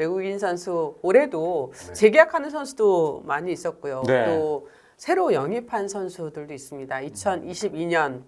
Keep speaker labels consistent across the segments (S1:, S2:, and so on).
S1: 외국인 선수 올해도 재계약하는 선수도 많이 있었고요.
S2: 네.
S1: 또 새로 영입한 선수들도 있습니다. 2022년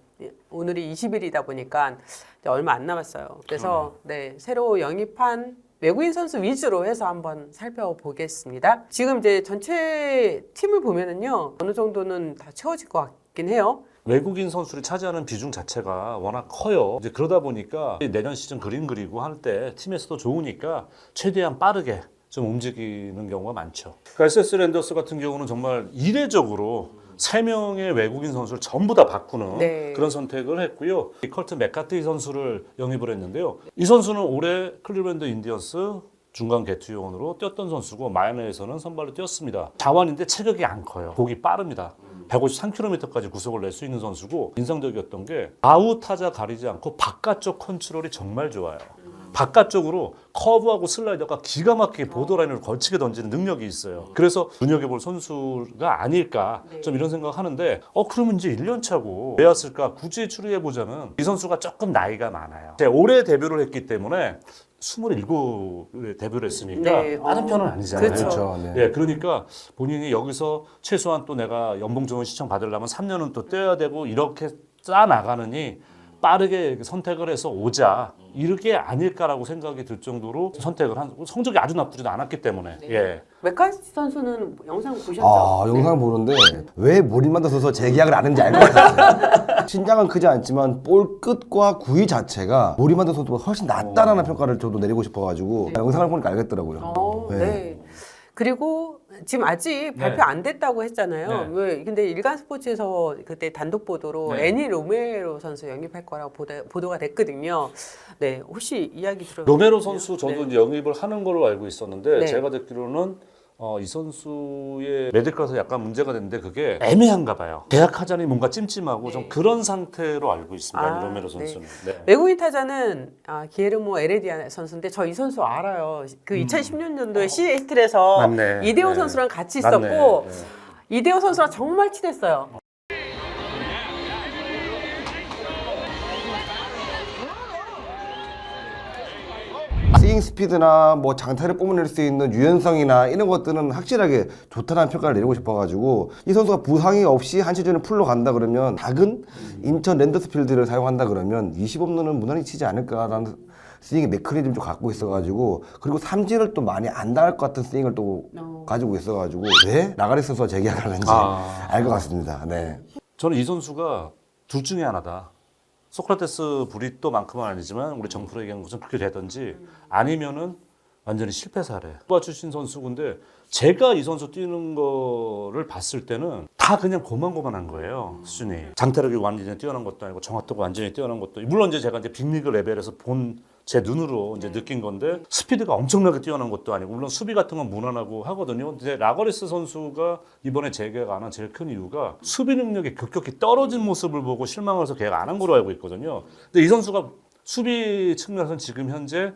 S1: 오늘이 20일이다 보니까 이제 얼마 안 남았어요. 그래서 네, 새로 영입한 외국인 선수 위주로 해서 한번 살펴보겠습니다. 지금 이제 전체 팀을 보면은요, 어느 정도는 다 채워질 것 같긴 해요.
S2: 외국인 선수를 차지하는 비중 자체가 워낙 커요. 이제 그러다 보니까 내년 시즌 그림 그리고 할 때 팀에서도 좋으니까 최대한 빠르게 좀 움직이는 경우가 많죠. 그러니까 SS 랜더스 같은 경우는 정말 이례적으로 3명의 외국인 선수를 전부 다 바꾸는
S1: 네.
S2: 그런 선택을 했고요. 이 컬튼 맥카티 선수를 영입을 했는데요. 이 선수는 올해 클리브랜드 인디언스 중간 개투요원으로 뛰었던 선수고 마이너에서는 선발로 뛰었습니다. 자완인데 체격이 안 커요. 공이 빠릅니다. 153km까지 구속을 낼 수 있는 선수고 인상적이었던 게 좌우 타자 가리지 않고 바깥쪽 컨트롤이 정말 좋아요. 바깥쪽으로 커브하고 슬라이더가 기가 막히게 보더라인을 걸치게 던지는 능력이 있어요. 그래서 눈여겨볼 선수가 아닐까 좀 이런 생각하는데 그러면 이제 1년 차고 왜 왔을까 굳이 추리해보자면 이 선수가 조금 나이가 많아요. 올해 데뷔를 했기 때문에 27에 데뷔를 했으니까
S1: 네.
S2: 많은 편은 아니잖아요.
S1: 그렇죠.
S3: 네.
S2: 예, 그러니까 본인이 여기서 최소한 또 내가 연봉 좋은 시청 받으려면 3년은 또 뛰어야 되고 이렇게 짜 나가느니 빠르게 선택을 해서 오자 이렇게 아닐까라고 생각이 들 정도로 선택을 한 성적이 아주 나쁘지도 않았기 때문에 예.
S1: 맥카티 선수는 영상 보셨죠?
S3: 영상 보는데 왜 모리만다 선수가 재계약을 안 했는지 알 것 같았어요. 신장은 크지 않지만 볼 끝과 구위 자체가 모리만다 선수보다 훨씬 낫다라는 평가를 저도 내리고 싶어가지고 영상을 보니까 알겠더라고요.
S1: 네. 그리고 지금 아직 발표 안 됐다고 했잖아요.
S2: 네.
S1: 왜? 근데 일간 스포츠에서 그때 단독 보도로
S2: 네.
S1: 애니 로메로 선수 영입할 거라고 보도가 됐거든요. 네, 혹시 이야기 들어보셨나요?
S2: 로메로 선수 저도 이제 영입을 하는 걸로 알고 있었는데
S1: 네.
S2: 제가 듣기로는 이 선수의 메디컬에서 약간 문제가 됐는데 그게 애매한가 봐요. 계약하자니 뭔가 찜찜하고 좀 그런 상태로 알고 있습니다. 로메로 선수는. 네.
S1: 외국인 타자는 기에르모 에레디아 선수인데 저 이 선수 알아요. 그 2010년도에 시애틀에서
S2: 맞네.
S1: 이대호
S2: 네.
S1: 선수랑 같이
S2: 맞네.
S1: 있었고
S2: 네.
S1: 이대호 선수랑 정말 친했어요.
S3: 스윙 스피드나 뭐 장타를 뽐낼 수 있는 유연성이나 이런 것들은 확실하게 좋다는 평가를 내리고 싶어가지고 이 선수가 부상이 없이 한 시즌을 풀로 간다 그러면 작은 인천 랜더스필드를 사용한다 그러면 20홈런은 무난히 치지 않을까라는 스윙의 메커니즘을 좀 갖고 있어가지고 그리고 삼진을 또 많이 안 당할 것 같은 스윙을 또 가지고 있어가지고 왜 라가레스 선수가 재계약하는지 알 것 같습니다. 네.
S2: 저는 이 선수가 둘 중에 하나다. 소크라테스 브리또만큼은 아니지만 우리 정프로 얘기한 것은 그렇게 되든지 아니면은 완전히 실패 사례. 후바 출신 선수인데 제가 이 선수 뛰는 거를 봤을 때는 다 그냥 고만고만한 거예요. 수준이. 장타력이 완전히 뛰어난 것도 아니고 정확도가 완전히 뛰어난 것도 아니고 물론 이제 제가 이제 빅리그 레벨에서 본 제 눈으로 이제 느낀 건데 스피드가 엄청나게 뛰어난 것도 아니고 물론 수비 같은 건 무난하고 하거든요. 근데 라거레스 선수가 이번에 재계약 안 한 제일 큰 이유가 수비 능력이 급격히 떨어진 모습을 보고 실망을 해서 계약 안 한 걸로 알고 있거든요. 근데 이 선수가 수비 측면에서는 지금 현재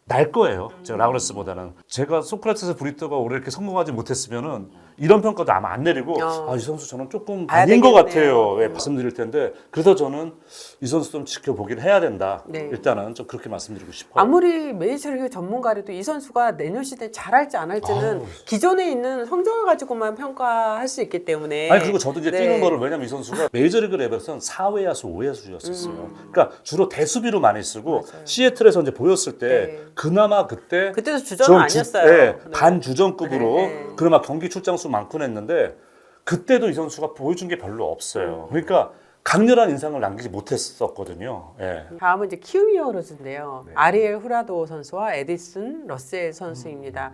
S2: 날 거예요. 제가 라그레스보다는. 제가 소크라테스 브리또가 올해 이렇게 성공하지 못했으면은 이런 평가도 아마 안 내리고 이 선수 저는 조금 아닌 것 같아요. 예, 말씀드릴 텐데 그래서 저는 이 선수 좀 지켜보긴 해야 된다.
S1: 네.
S2: 일단은 좀 그렇게 말씀드리고 싶어요.
S1: 아무리 메이저리그 전문가라도 이 선수가 내년 시즌에 잘할지 안 할지는 기존에 있는 성적을 가지고만 평가할 수 있기 때문에
S2: 아니 그리고 저도 이제
S1: 네.
S2: 뛰는 거를 왜냐면 이 선수가 메이저리그 레벨에서는 4외야수 5야수였었어요. 그러니까 주로 대수비로 많이 쓰고
S1: 맞아요.
S2: 시애틀에서 이제 보였을 때
S1: 네.
S2: 그나마 그때도
S1: 주전은 아니었어요.
S2: 네, 반주전급으로
S1: 네.
S2: 그나마 경기 출장수 많고 했는데 그때도 이 선수가 보여준 게 별로 없어요. 그러니까 강렬한 인상을 남기지 못했었거든요. 예.
S1: 다음은 이제 키움 히어로즈인데요. 아리엘 후라도 선수와 에디슨 러셀 선수입니다.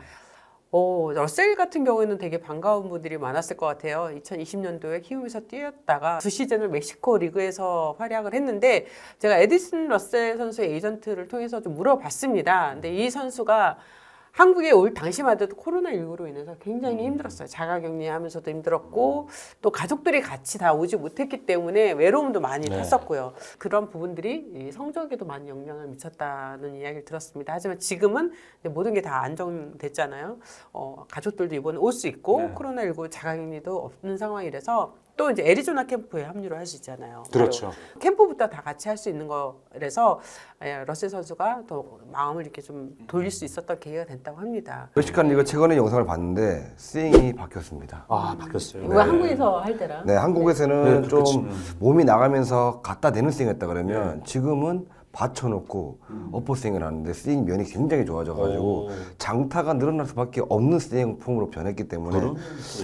S1: 러셀 같은 경우에는 되게 반가운 분들이 많았을 것 같아요. 2020년도에 키움에서 뛰었다가 두 시즌을 멕시코 리그에서 활약을 했는데 제가 에디슨 러셀 선수의 에이전트를 통해서 좀 물어봤습니다. 근데 이 선수가 한국에 올 당시만 해도 코로나19로 인해서 굉장히 힘들었어요. 자가격리하면서도 힘들었고 또 가족들이 같이 다 오지 못했기 때문에 외로움도 많이 탔었고요. 그런 부분들이 이 성적에도 많이 영향을 미쳤다는 이야기를 들었습니다. 하지만 지금은 모든 게 다 안정됐잖아요. 가족들도 이번에 올 수 있고 코로나19 자가격리도 없는 상황이라서 또 이제 애리조나 캠프에 합류를 할 수 있잖아요.
S2: 그렇죠.
S1: 캠프부터 다 같이 할 수 있는 거라서 러셀 선수가 더 마음을 이렇게 좀 돌릴 수 있었던 계기가 됐다고 합니다.
S3: 멕시칸 리그 최근에 영상을 봤는데 스윙이 바뀌었습니다.
S2: 아, 바뀌었어요.
S1: 왜 한국에서 할 때랑?
S3: 네, 한국에서는
S2: 네,
S3: 좀
S2: 그치.
S3: 몸이 나가면서 갖다 대는 스윙했다 그러면 지금은 받쳐놓고 어퍼 스윙을 하는데 스윙 면이 굉장히 좋아져가지고
S2: 오.
S3: 장타가 늘어날 수밖에 없는 스윙 폼으로 변했기 때문에
S2: 그럼?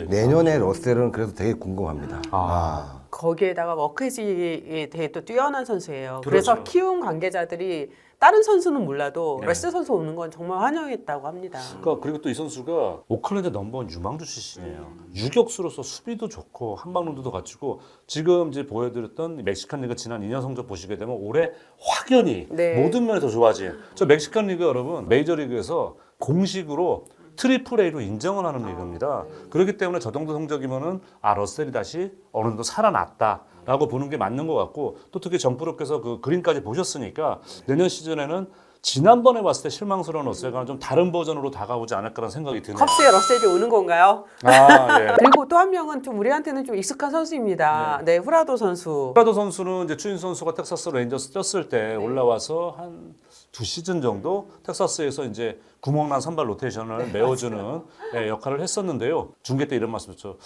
S3: 내년에 러셀은 그래서 되게 궁금합니다.
S2: 아.
S1: 거기에다가 워크햇이 되게 또 뛰어난 선수예요. 그래서
S2: 그렇죠.
S1: 키움 관계자들이 다른 선수는 몰라도
S2: 네.
S1: 러셀 선수 오는 건 정말 환영했다고 합니다.
S2: 그러니까 그리고 또 이 선수가 오클랜드 넘버원 유망주 출신이에요. 유격수로서 수비도 좋고 한방능도 갖추고 지금 이제 보여드렸던 멕시칸 리그 지난 2년 성적 보시게 되면 올해 확연히
S1: 네.
S2: 모든 면에서 좋아진. 저 멕시칸 리그 여러분 메이저리그에서 공식으로 트리플 A로 인정을 하는 리그입니다. 그렇기 때문에 저 정도 성적이면은 러셀이 다시 어느 정도 살아났다라고 보는 게 맞는 것 같고 또 특히 정프로께서 그 그림까지 보셨으니까 내년 시즌에는 지난번에 봤을 때 실망스러운 러셀과는 좀 다른 버전으로 다가오지 않을까라는 생각이 드네요.
S1: 컵스에 러셀이 오는 건가요?
S2: 아, 예.
S1: 그리고 또 한 명은 좀 우리한테는 좀 익숙한 선수입니다. 네, 후라도 선수.
S2: 프라도 선수는 이제 추인 선수가 텍사스 레인저스 뛰었을 때 올라와서 한 2시즌 정도 텍사스에서 이제 구멍난 선발 로테이션을 메워주는 역할을 했었는데요. 중계 때 이런 말씀했죠.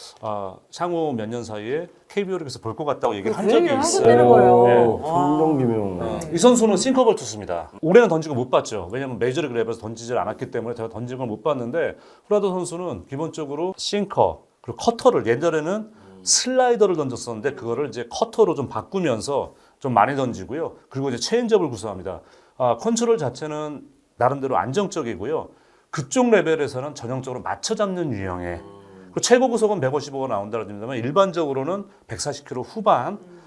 S2: 향후 몇 년 사이에 KBO 리그에서 볼 것 같다고 얘기를 한 적이
S1: 하셨다는
S2: 있어요.
S1: 거예요.
S2: 네.
S3: 성룡기명.
S2: 이 선수는 싱커볼 투수입니다. 올해는 던지고 못 봤죠. 왜냐하면 메이저리그 레벨에서 던지질 않았기 때문에 제가 던진 걸 못 봤는데 후라도 선수는 기본적으로 싱커 그리고 커터를 예전에는 슬라이더를 던졌었는데 그거를 이제 커터로 좀 바꾸면서 좀 많이 던지고요. 그리고 이제 체인지업을 구사합니다. 컨트롤 자체는 나름대로 안정적이고요. 그쪽 레벨에서는 전형적으로 맞춰 잡는 유형의 그 최고 구속은 155가 나온다면 일반적으로는 140km 후반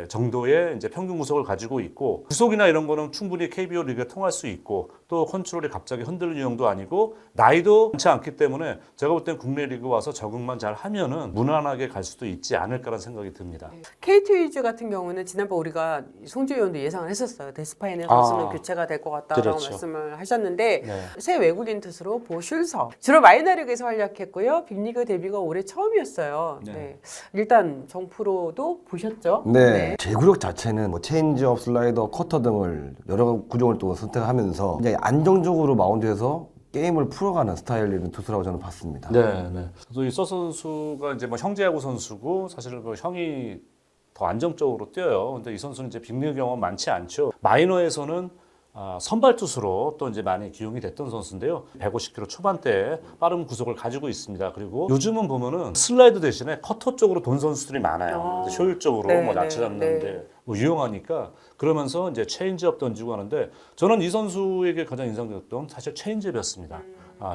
S2: 정도의 이제 평균 구속을 가지고 있고 구속이나 이런 거는 충분히 KBO 리그에 통할 수 있고 또 컨트롤이 갑자기 흔들리는 유형도 아니고 나이도 많지 않기 때문에 제가 볼 땐 국내 리그 와서 적응만 잘 하면은 무난하게 갈 수도 있지 않을까라는 생각이 듭니다.
S1: KT 위즈 같은 경우는 지난번 우리가 송주 의원도 예상을 했었어요. 데스파이네 선수는 교체가 될 것 같다라고
S2: 그렇죠.
S1: 말씀을 하셨는데
S2: 네.
S1: 새 외국인 투수로 보 슐서 주로 마이너리그에서 활약했고요. 빅리그 데뷔가 올해 처음이었어요.
S2: 네.
S1: 네. 일단 정프로도 보셨죠?
S3: 네. 제구력 자체는 뭐 체인지업, 슬라이더, 커터 등을 여러 구종을 또 선택하면서 굉장히 안정적으로 마운드에서 게임을 풀어가는 스타일의 투수라고 저는 봤습니다.
S2: 네, 네. 그래서 이 서서 선수가 이제 뭐 형제야구 선수고 사실 그 형이 더 안정적으로 뛰어요. 근데 이 선수는 이제 빅리그 경험 많지 않죠. 마이너에서는 선발 투수로 또 이제 많이 기용이 됐던 선수인데요. 150km 초반대 빠른 구속을 가지고 있습니다. 그리고 요즘은 보면은 슬라이드 대신에 커터 쪽으로 돈 선수들이 많아요. 효율적으로
S1: 네,
S2: 뭐
S1: 네,
S2: 낮춰 잡는데
S1: 네.
S2: 뭐 유용하니까 그러면서 이제 체인지업 던지고 하는데 저는 이 선수에게 가장 인상적이었던 사실 체인지업이었습니다.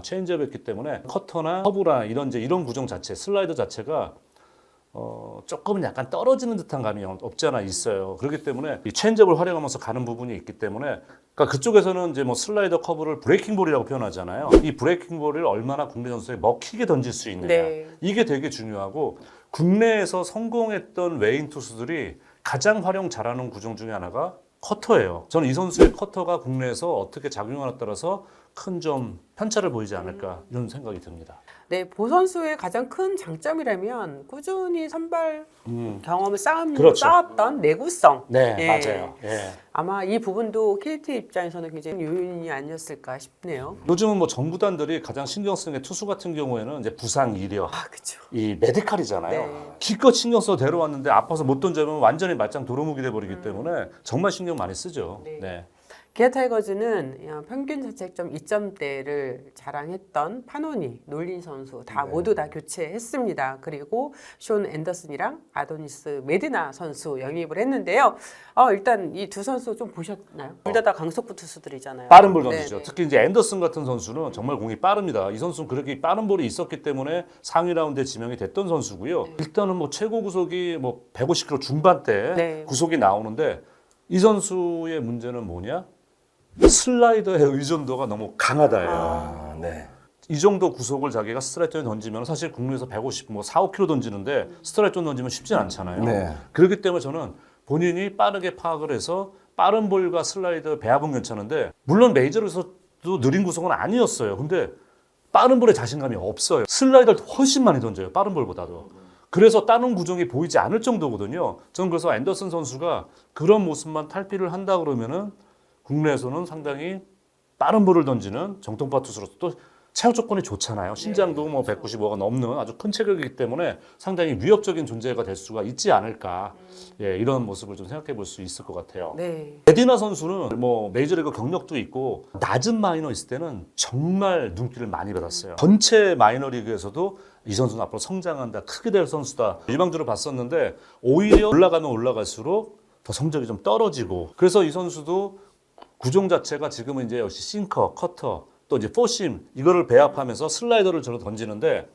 S2: 체인지업이었기 때문에 커터나 커브나 이런 구종 자체, 슬라이더 자체가 조금은 약간 떨어지는 듯한 감이 없지 않아 있어요. 그렇기 때문에 이 체인지업을 활용하면서 가는 부분이 있기 때문에 그러니까 그쪽에서는 이제 뭐 슬라이더 커브를 브레이킹 볼이라고 표현하잖아요. 이 브레이킹 볼을 얼마나 국내 선수에 먹히게 던질 수 있느냐.
S1: 네.
S2: 이게 되게 중요하고 국내에서 성공했던 외인 투수들이 가장 활용 잘하는 구종 중에 하나가 커터예요. 저는 이 선수의 커터가 국내에서 어떻게 작용하느냐에 따라서 큰 좀 편차를 보이지 않을까 이런 생각이 듭니다.
S1: 네, 보 선수의 가장 큰 장점이라면 꾸준히 선발 경험을
S2: 그렇죠.
S1: 쌓았던 내구성.
S2: 네,
S1: 예.
S2: 맞아요. 예.
S1: 아마 이 부분도 KT 입장에서는 굉장히 요인이 아니었을까 싶네요.
S2: 요즘은 뭐 전 구단들이 가장 신경 쓰는 게 투수 같은 경우에는 이제 부상 이력,
S1: 그렇죠.
S2: 이 메디칼이잖아요.
S1: 네.
S2: 기껏 신경 써 데려왔는데 아파서 못 던져면 완전히 말짱 도루묵이 돼버리기 때문에 정말 신경 많이 쓰죠.
S1: 네.
S2: 네.
S1: 기아 타이거즈는 평균 자책점 2점대를 자랑했던 파노니, 놀린 선수 다 모두 다 교체했습니다. 그리고 숀 앤더슨이랑 아도니스 메디나 선수 영입을 했는데요. 일단 이 두 선수 좀 보셨나요? 둘 다 강속구 투수들이잖아요.
S2: 빠른 볼 던지죠.
S1: 네네.
S2: 특히 이제 앤더슨 같은 선수는 정말 공이 빠릅니다. 이 선수는 그렇게 빠른 볼이 있었기 때문에 상위 라운드에 지명이 됐던 선수고요. 일단은 뭐 최고 구속이 뭐 150km 중반대
S1: 네.
S2: 구속이 나오는데 이 선수의 문제는 뭐냐? 슬라이더의 의존도가 너무 강하다예요.
S3: 네.
S2: 이 정도 구속을 자기가 스트라이크에 던지면 사실 국내에서 150, 뭐 4, 5km 던지는데 스트라이크 던지면 쉽진 않잖아요.
S3: 네.
S2: 그렇기 때문에 저는 본인이 빠르게 파악을 해서 빠른 볼과 슬라이더 배합은 괜찮은데 물론 메이저에서도 느린 구속은 아니었어요. 근데 빠른 볼에 자신감이 없어요. 슬라이더를 훨씬 많이 던져요. 빠른 볼보다도. 그래서 다른 구종이 보이지 않을 정도거든요. 저는 그래서 앤더슨 선수가 그런 모습만 탈피를 한다 그러면은 국내에서는 상당히 빠른 볼을 던지는 정통파 투수로서 또 체력 조건이 좋잖아요. 신장도 뭐 195가 넘는 아주 큰 체격이기 때문에 상당히 위협적인 존재가 될 수가 있지 않을까. 예, 이런 모습을 좀 생각해 볼 수 있을 것 같아요.
S1: 네.
S2: 베디나 선수는 뭐 메이저리그 경력도 있고 낮은 마이너 있을 때는 정말 눈길을 많이 받았어요. 전체 마이너리그에서도 이 선수는 앞으로 성장한다, 크게 될 선수다 일방적으로 봤었는데 오히려 올라가면 올라갈수록 더 성적이 좀 떨어지고 그래서 이 선수도 구종 자체가 지금은 이제 역시 싱커, 커터 또 이제 포심 이거를 배합하면서 슬라이더를 저로 던지는데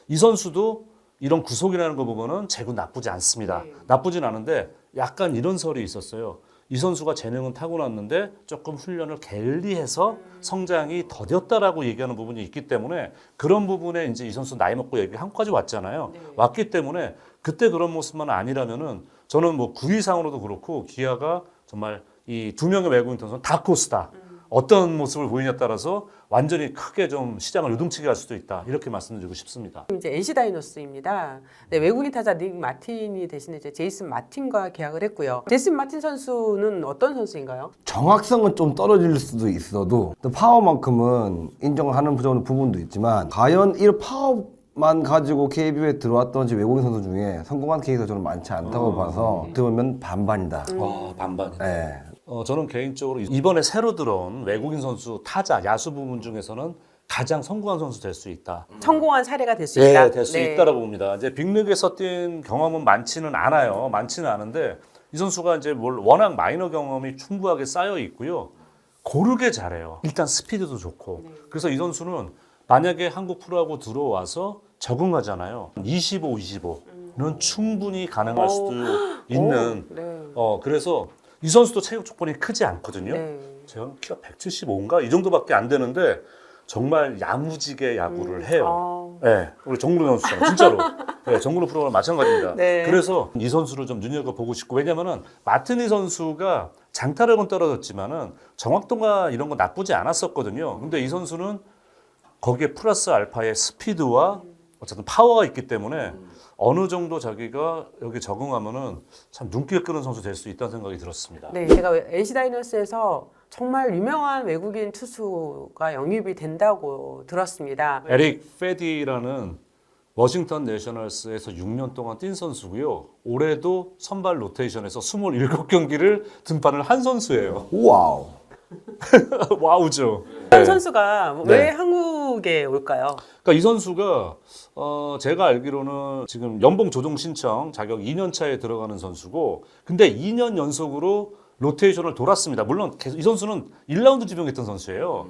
S2: 이 선수도 이런 구속이라는 거 보면은 재구 나쁘지 않습니다. 나쁘진 않은데 약간 이런 설이 있었어요. 이 선수가 재능은 타고났는데 조금 훈련을 게을리해서 성장이 더뎠다라고 얘기하는 부분이 있기 때문에 그런 부분에 이제 이 선수 나이 먹고 여기 한국까지 왔잖아요. 왔기 때문에 그때 그런 모습만 아니라면은 저는 뭐 9위상으로도 그렇고 기아가 정말 이 두 명의 외국인 선수는 다크호스다. 어떤 모습을 보이냐에 따라서 완전히 크게 좀 시장을 요동치게 할 수도 있다. 이렇게 말씀드리고 싶습니다.
S1: 이제 NC 다이노스입니다. 네, 외국인 타자 닉 마틴이 대신에 이제 제이슨 마틴과 계약을 했고요. 제이슨 마틴 선수는 어떤 선수인가요?
S3: 정확성은 좀 떨어질 수도 있어도 또 파워만큼은 인정하는 부분도 있지만 과연 이 파워만 가지고 KBO에 들어왔던 외국인 선수 중에 성공한 케이스가 저는 많지 않다고 봐서 어떻게 보면 반반이다.
S2: 반반이다.
S3: 네.
S2: 저는 개인적으로 이번에 새로 들어온 외국인 선수 타자 야수 부분 중에서는 가장 성공한 선수 될 수 있다.
S1: 성공한 사례가 될 수 있다.
S2: 예, 될 수 있다라고 봅니다. 이제 빅리그에서 뛴 경험은 많지는 않아요. 많지는 않은데 이 선수가 이제 워낙 마이너 경험이 충분하게 쌓여 있고요. 고르게 잘해요. 일단 스피드도 좋고. 그래서 이 선수는 만약에 한국 프로하고 들어와서 적응하잖아요. 25, 25는 충분히 가능할 수도 있는.
S1: 네.
S2: 그래서 이 선수도 체격 조건이 크지 않거든요.
S1: 네.
S2: 제가 키가 175인가 이 정도밖에 안 되는데 정말 야무지게 야구를 해요. 네, 우리 정근우 선수처럼 진짜로. 네, 정근우 프로랑 마찬가지입니다.
S1: 네.
S2: 그래서 이 선수를 좀 눈여겨 보고 싶고 왜냐면은 마트니 선수가 장타력은 떨어졌지만은 정확도가 이런 거 나쁘지 않았었거든요. 근데 이 선수는 거기에 플러스 알파의 스피드와 어쨌든 파워가 있기 때문에 어느 정도 자기가 여기 적응하면은 참 눈길 끄는 선수 될 수 있다는 생각이 들었습니다.
S1: 네, 제가 NC 다이노스에서 정말 유명한 외국인 투수가 영입이 된다고 들었습니다.
S2: 에릭 페디라는 워싱턴 내셔널스에서 6년 동안 뛴 선수고요. 올해도 선발 로테이션에서 27경기를 등판을 한 선수예요.
S3: 와우.
S2: 와우죠.
S1: 한 선수가
S2: 네.
S1: 왜 한국에 올까요?
S2: 그러니까 이 선수가 제가 알기로는 지금 연봉 조정 신청 자격 2년 차에 들어가는 선수고 근데 2년 연속으로 로테이션을 돌았습니다. 물론 계속 이 선수는 1라운드 지명했던 선수예요.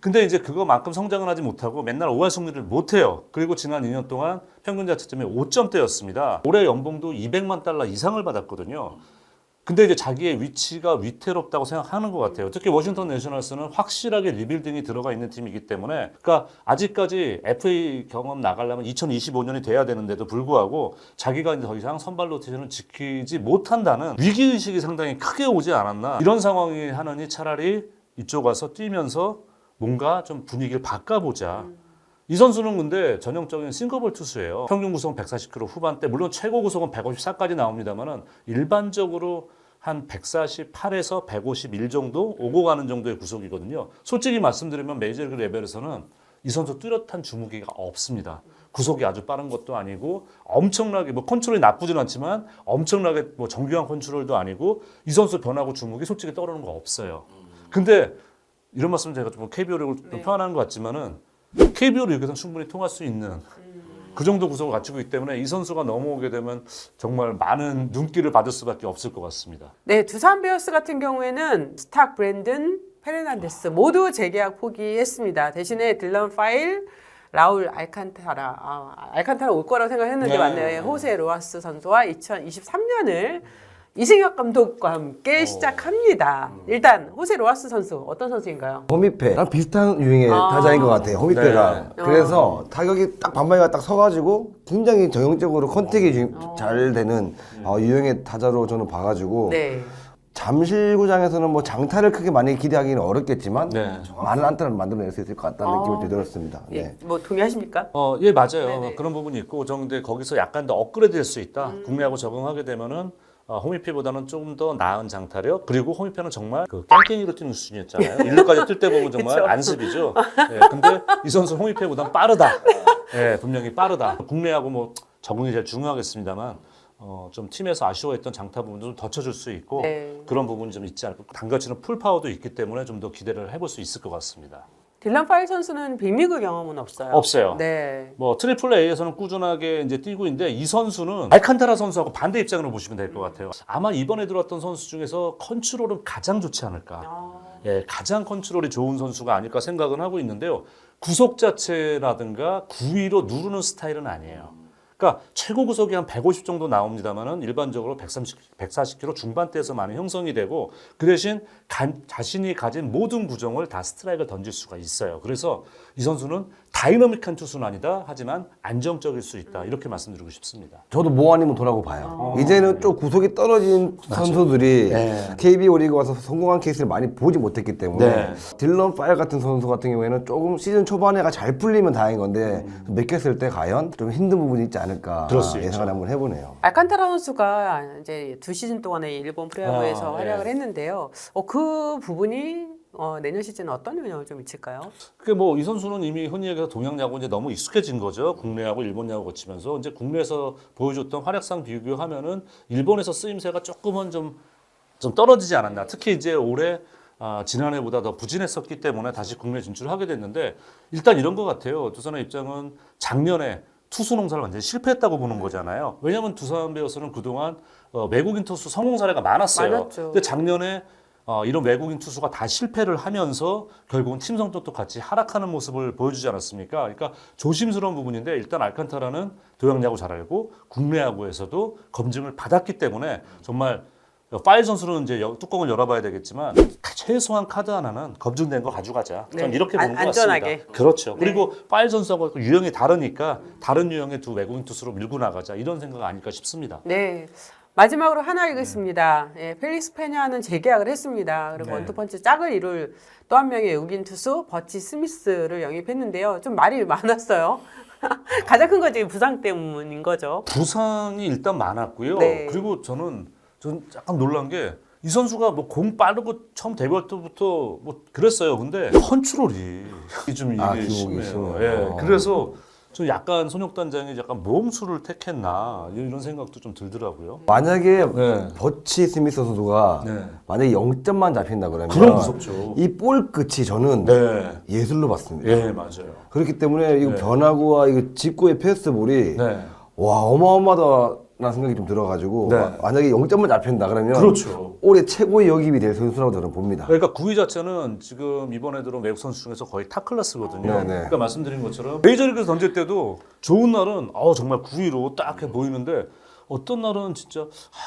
S2: 근데 이제 그거만큼 성장을 하지 못하고 맨날 5할 승리를 못해요. 그리고 지난 2년 동안 평균 자책점이 5점대였습니다. 올해 연봉도 $200만 이상을 받았거든요. 근데 이제 자기의 위치가 위태롭다고 생각하는 것 같아요. 특히 워싱턴 내셔널스는 확실하게 리빌딩이 들어가 있는 팀이기 때문에 그러니까 아직까지 FA 경험 나가려면 2025년이 돼야 되는데도 불구하고 자기가 이제 더 이상 선발 로테이션을 지키지 못한다는 위기의식이 상당히 크게 오지 않았나 이런 상황이 하느니 차라리 이쪽 와서 뛰면서 뭔가 좀 분위기를 바꿔보자. 이 선수는 근데 전형적인 싱커볼 투수예요. 평균 구속은 140km 후반대, 물론 최고 구속은 154까지 나옵니다만은 일반적으로 한 148에서 151 정도 오고 가는 정도의 구속이거든요. 솔직히 말씀드리면 메이저리그 레벨에서는 이 선수 뚜렷한 주무기가 없습니다. 구속이 아주 빠른 것도 아니고 엄청나게 뭐 컨트롤이 나쁘진 않지만 엄청나게 뭐 정교한 컨트롤도 아니고 이 선수 변하고 주무기 솔직히 떠오르는 거 없어요. 근데 이런 말씀 제가 좀 KBO 리그를 좀 표현하는 것 같지만은 KBO 리그에서는 충분히 통할 수 있는 그 정도 구속을 갖추고 있기 때문에 이 선수가 넘어오게 되면 정말 많은 눈길을 받을 수밖에 없을 것 같습니다.
S1: 네, 두산 베어스 같은 경우에는 스탁 브랜든, 페르난데스 모두 재계약 포기했습니다. 대신에 딜런 파일, 라울 알칸타라 올 거라고 생각했는데 맞네요. 호세 로하스 선수와 2023년을 이승엽 감독과 함께 시작합니다. 일단 호세 로하스 선수 어떤 선수인가요?
S3: 호미페랑 비슷한 유형의 타자인 것 같아요. 호미페랑.
S2: 네.
S3: 그래서 타격이 딱 반방이가 딱 서가지고 굉장히 정형적으로 컨택이 잘 되는 유형의 타자로 저는 봐가지고
S1: 네.
S3: 잠실구장에서는 뭐 장타를 크게 많이 기대하기는 어렵겠지만
S2: 네.
S3: 많은 안타를 만들어낼 수 있을 것 같다는 느낌이 들었습니다.
S1: 예,
S3: 네.
S1: 뭐 동의하십니까?
S2: 예, 맞아요.
S1: 네네.
S2: 그런 부분이 있고, 저 근데 거기서 약간 더 업그레이드 될 수 있다. 국내하고 적응하게 되면은, 호미페보다는 좀 더 나은 장타력, 그리고 호미페는 정말 그 깽깽이로 뛰는 수준이었잖아요. 1루까지 뛸 때 보면 정말
S1: 그쵸.
S2: 안습이죠. 예, 근데 이 선수 호미페보다는 빠르다. 예, 분명히 빠르다. 국내하고 뭐 적응이 제일 중요하겠습니다만, 좀 팀에서 아쉬워했던 장타 부분도 좀 덧쳐줄 수 있고,
S1: 네.
S2: 그런 부분이 좀 있지 않을까. 당겨치는 풀파워도 있기 때문에 좀 더 기대를 해볼 수 있을 것 같습니다.
S1: 딜런 파일 선수는 빅리그 경험은 없어요.
S2: 없어요.
S1: 네.
S2: 뭐 트리플 A에서는 꾸준하게 이제 뛰고 있는데 이 선수는 알칸타라 선수하고 반대 입장으로 보시면 될 것 같아요. 아마 이번에 들어왔던 선수 중에서 컨트롤은 가장 좋지 않을까. 예, 가장 컨트롤이 좋은 선수가 아닐까 생각은 하고 있는데요. 구속 자체라든가 구위로 누르는 스타일은 아니에요. 그러니까 최고 구속이 한 150 정도 나옵니다만은 일반적으로 140km 중반대에서 많이 형성이 되고 그 대신 자신이 가진 모든 구종을 다 스트라이크를 던질 수가 있어요. 그래서 이 선수는 다이너믹한 투수는 아니다. 하지만 안정적일 수 있다. 이렇게 말씀드리고 싶습니다.
S3: 저도 뭐 아니면 도라고 봐요. 이제는 좀 구속이 떨어진 선수들이
S2: 네.
S3: KBO 리그 와서 성공한 케이스를 많이 보지 못했기 때문에
S2: 네.
S3: 딜런 파일 같은 선수 같은 경우에는 조금 시즌 초반에가 잘 풀리면 다행인 건데 맡겼을 때 과연 좀 힘든 부분이 있지 않을까
S2: 그럴 수
S3: 예상을
S2: 있죠.
S3: 한번 해보네요.
S1: 알칸타라 선수가 이제 2시즌 동안에 일본 프로야구에서 활약을
S2: 예.
S1: 했는데요. 그 부분이 내년 시즌에 어떤 영향을 좀 미칠까요?
S2: 그게 뭐 이 선수는 이미 흔히 얘기해서 동양 야구 이제 너무 익숙해진 거죠. 국내하고 일본 야구 거치면서 이제 국내에서 보여줬던 활약상 비교하면은 일본에서 쓰임새가 조금은 좀 떨어지지 않았나. 특히 이제 올해 지난해보다 더 부진했었기 때문에 다시 국내 진출하게 됐는데 일단 이런 것 같아요. 두산의 입장은 작년에 투수 농사를 완전히 실패했다고 보는 거잖아요. 왜냐하면 두산 베어스는 그동안 외국인 투수 성공 사례가 많았어요.
S1: 많았죠.
S2: 근데 작년에 이런 외국인 투수가 다 실패를 하면서 결국은 팀 성적도 같이 하락하는 모습을 보여주지 않았습니까? 그러니까 조심스러운 부분인데 일단 알칸타라는 도양 야구 잘 알고 국내 야구에서도 검증을 받았기 때문에 정말 파일 선수는 이제 뚜껑을 열어봐야 되겠지만 최소한 카드 하나는 검증된 거 가져가자. 저는
S1: 네.
S2: 이렇게 보는 것
S1: 안전하게.
S2: 같습니다. 그렇죠.
S1: 네.
S2: 그리고 파일 선수하고 유형이 다르니까 다른 유형의 두 외국인 투수로 밀고 나가자 이런 생각 아닐까 싶습니다.
S1: 네. 마지막으로 하나 읽겠습니다. 예, 펠릭스 페냐는 재계약을 했습니다. 그리고
S2: 네.
S1: 원투펀치 짝을 이룰 또 한 명의 외국인 투수 버치 스미스를 영입했는데요. 좀 말이 많았어요. 가장 큰 건 지금 부상 때문인 거죠.
S2: 부상이 일단 많았고요.
S1: 네.
S2: 그리고 저는 약간 놀란 게 이 선수가 뭐 공 빠르고 처음 데뷔할 때부터 뭐 그랬어요. 근데 컨트롤이 좀 이게
S3: 기복이
S2: 심해요.
S3: 심해요.
S2: 예. 그래서 좀 약간 손혁단장이 약간 모험수를 택했나 이런 생각도 좀 들더라고요.
S3: 만약에
S2: 네.
S3: 버치 스미스 선수가
S2: 네.
S3: 만약에 0점만 잡힌다 그러면
S2: 그럼 무섭죠.
S3: 이 볼 끝이 저는
S2: 네.
S3: 예술로 봤습니다.
S2: 예, 맞아요.
S3: 그렇기 때문에 이
S2: 네.
S3: 변화구와 이 직구의 패스볼이
S2: 네.
S3: 와 어마어마하다는 생각이 좀 들어가지고
S2: 네.
S3: 만약에 0점만 잡힌다 그러면
S2: 그렇죠.
S3: 올해 최고의 영입이 될 선수라고 저는 봅니다.
S2: 그러니까 구위 자체는 지금 이번에 들어온 외국 선수 중에서 거의 탑 클래스거든요.
S3: 네네.
S2: 그러니까 말씀드린 것처럼 메이저리그에서 던질 때도 좋은 날은 정말 구위로 딱 해 보이는데 어떤 날은 진짜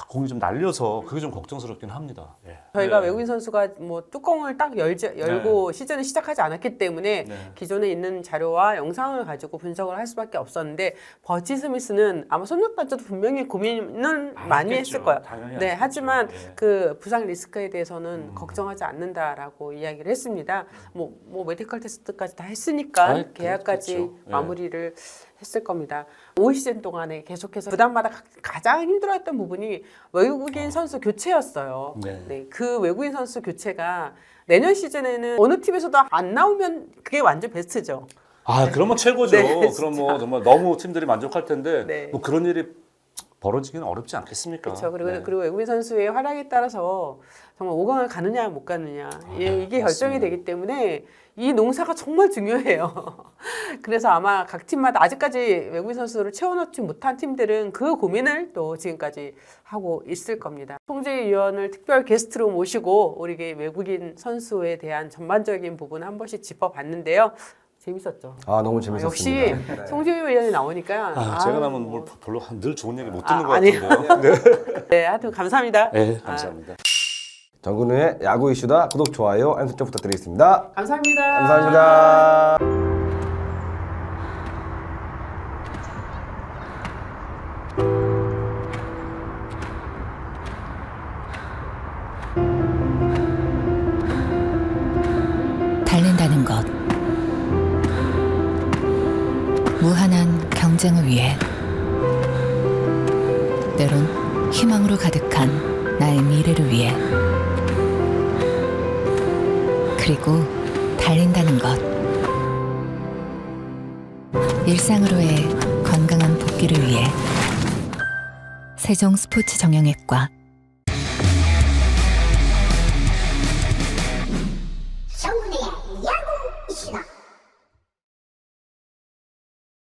S2: 공이 좀 날려서 그게 좀 걱정스럽긴 합니다. 예.
S1: 저희가
S2: 네.
S1: 외국인 선수가 뭐 뚜껑을 딱 열고 시즌을 시작하지 않았기 때문에
S2: 네.
S1: 기존에 있는 자료와 영상을 가지고 분석을 할 수밖에 없었는데 버치 스미스는 아마 손흥민도 분명히 고민은 많이
S2: 했겠죠.
S1: 했을 거예요.
S2: 당연히
S1: 네,
S2: 했겠죠.
S1: 하지만
S2: 예.
S1: 그 부상 리스크에 대해서는 걱정하지 않는다라고 이야기를 했습니다. 뭐 메디컬 테스트까지 다 했으니까
S2: 아이,
S1: 계약까지
S2: 그렇겠죠. 예.
S1: 마무리를 했을 겁니다. 올 시즌 동안에 계속해서 구단마다 가장 힘들어했던 부분이 외국인 선수 교체였어요.
S2: 네.
S1: 그 외국인 선수 교체가 내년 시즌에는 어느 팀에서도 안 나오면 그게 완전 베스트죠.
S2: 그러면 최고죠.
S1: 네,
S2: 그럼 뭐 정말 너무 팀들이 만족할 텐데
S1: 네.
S2: 뭐 그런 일이 벌어지기는 어렵지 않겠습니까?
S1: 그렇죠. 그리고,
S2: 네.
S1: 그리고 외국인 선수의 활약에 따라서 정말 5강을 가느냐 못 가느냐 이게 결정이
S2: 맞습니다.
S1: 되기 때문에 이 농사가 정말 중요해요. 그래서 아마 각 팀마다 아직까지 외국인 선수를 채워넣지 못한 팀들은 그 고민을 또 지금까지 하고 있을 겁니다. 송재희 위원을 특별 게스트로 모시고 우리 외국인 선수에 대한 전반적인 부분 한 번씩 짚어봤는데요. 재밌었죠.
S3: 너무 재밌었습니다.
S1: 역시 송재희 위원이 나오니까
S2: 제가 나면 뭘 별로 늘 좋은 얘기 못 듣는 것
S1: 아니에요.
S2: 같은데요. 네.
S1: 네, 하여튼 감사합니다.
S2: 네, 감사합니다.
S3: 정근우의 야구 이슈다. 구독, 좋아요, 알림 설정 부탁드리겠습니다.
S1: 감사합니다.
S3: 감사합니다.
S4: 경쟁을 위해, 때론 희망으로 가득한 나의 미래를 위해, 그리고 달린다는 것. 일상으로의 건강한 복귀를 위해 세종 스포츠 정형외과